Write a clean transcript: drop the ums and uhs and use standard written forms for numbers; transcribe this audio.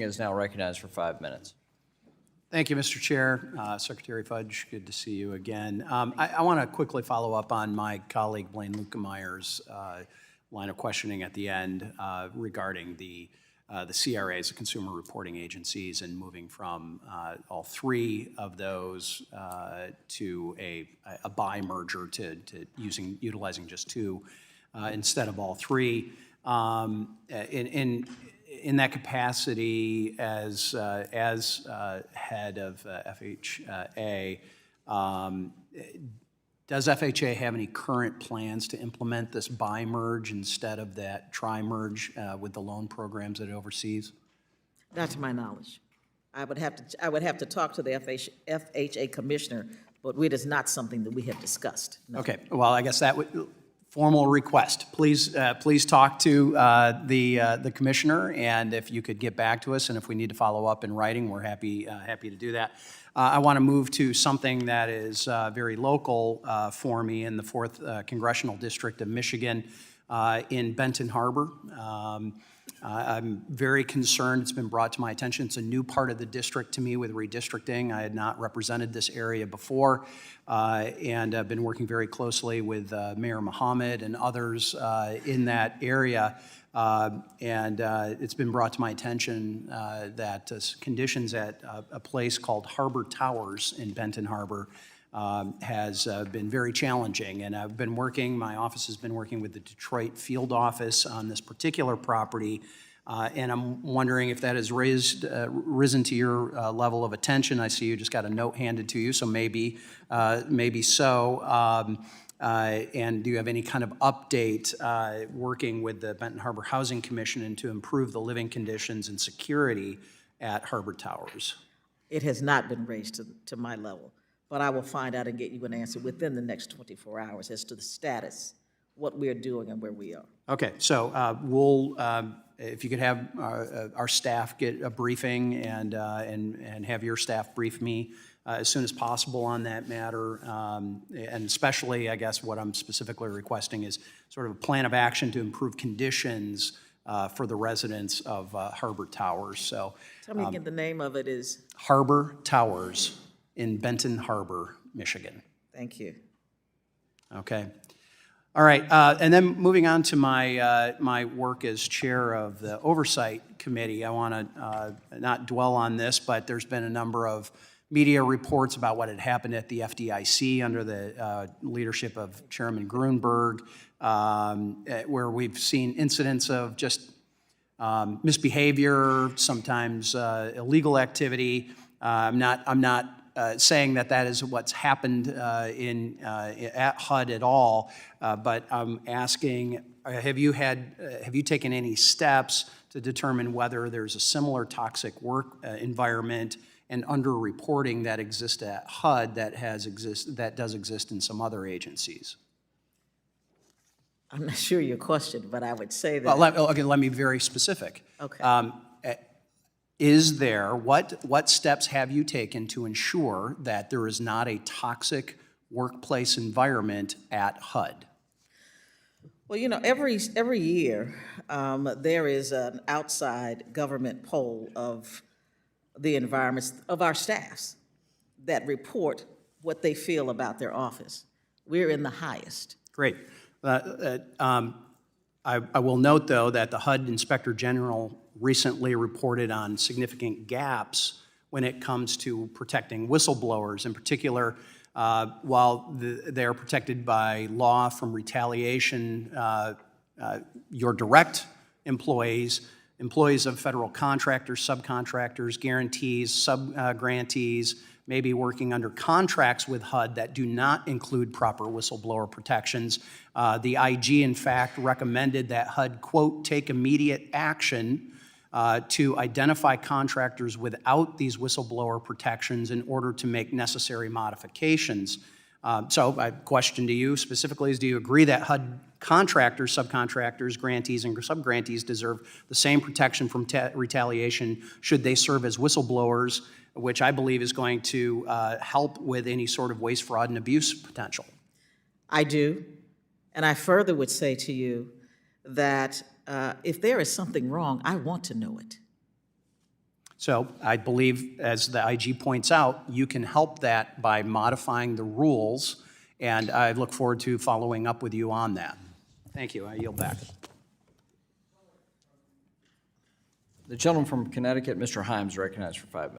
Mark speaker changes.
Speaker 1: Is now recognized for 5 minutes.
Speaker 2: Thank you, Mr. Chair. Secretary Fudge, good to see you again. I want to quickly follow up on my colleague Blaine Luckemeyer's line of questioning at the end regarding the CRAs, the consumer reporting agencies, and moving from all three of those to a buy merger to utilizing just two instead of all three. In that capacity as head of FHA, does FHA have any current plans to implement this buy merge instead of that try merge with the loan programs that it oversees?
Speaker 3: Not to my knowledge. I would have to talk to the FHA commissioner, but it is not something that we have discussed. No.
Speaker 2: Okay. Well, I guess that would. Formal request. Please talk to the commissioner, and if you could get back to us, and if we need to follow up in writing, we're happy to do that. I want to move to something that is very local for me in the 4th Congressional District of Michigan in Benton Harbor. I'm very concerned. It's been brought to my attention. It's a new part of the district to me with redistricting. I had not represented this area before, and I've been working very closely with Mayor Mohammed and others in that area. It's been brought to my attention that conditions at a place called Harbor Towers in Benton Harbor has been very challenging, and my office has been working with the Detroit field office on this particular property, and I'm wondering if that has risen to your level of attention. I see you just got a note handed to you, so maybe so. And do you have any kind of update working with the Benton Harbor Housing Commission and to improve the living conditions and security at Harbor Towers?
Speaker 3: It has not been raised to my level, but I will find out and get you an answer within the next 24 hours as to the status, what we're doing and where we are.
Speaker 2: Okay, so we'll, if you could have our staff get a briefing and have your staff brief me as soon as possible on that matter, and especially, I guess, what I'm specifically requesting is sort of a plan of action to improve conditions for the residents of Harbor Towers. So,
Speaker 3: tell me again, the name of it is?
Speaker 2: Harbor Towers in Benton Harbor, Michigan.
Speaker 3: Thank you.
Speaker 2: Okay. All right, and then moving on to my work as chair of the Oversight Committee, I want to not dwell on this, but there's been a number of media reports about what had happened at the FDIC under the leadership of Chairman Grunberg, where we've seen incidents of just misbehavior, sometimes illegal activity. I'm not saying that is what's happened at HUD at all, but I'm asking, have you taken any steps to determine whether there's a similar toxic work environment and underreporting that exists at HUD that does exist in some other agencies?
Speaker 3: I'm not sure your question, but I would say that.
Speaker 2: Well, let me be very specific.
Speaker 3: Okay.
Speaker 2: What steps have you taken to ensure that there is not a toxic workplace environment at HUD?
Speaker 3: Well, you know, every year there is an outside government poll of the environments of our staffs that report what they feel about their office. We're in the highest.
Speaker 2: Great. I will note, though, that the HUD Inspector General recently reported on significant gaps when it comes to protecting whistleblowers. In particular, while they are protected by law from retaliation, your direct employees of federal contractors, subcontractors, guarantees, sub-grantees, may be working under contracts with HUD that do not include proper whistleblower protections. The IG, in fact, recommended that HUD, quote, take immediate action to identify contractors without these whistleblower protections in order to make necessary modifications. So my question to you specifically is, do you agree that HUD contractors, subcontractors, grantees, and subgrantees deserve the same protection from retaliation should they serve as whistleblowers, which I believe is going to help with any sort of waste, fraud, and abuse potential?
Speaker 3: I do. And I further would say to you that if there is something wrong, I want to know it.
Speaker 2: So I believe, as the IG points out, you can help that by modifying the rules, and I look forward to following up with you on that. Thank you. I yield back.
Speaker 1: The gentleman from Connecticut, Mr. Himes, recognized for 5 minutes.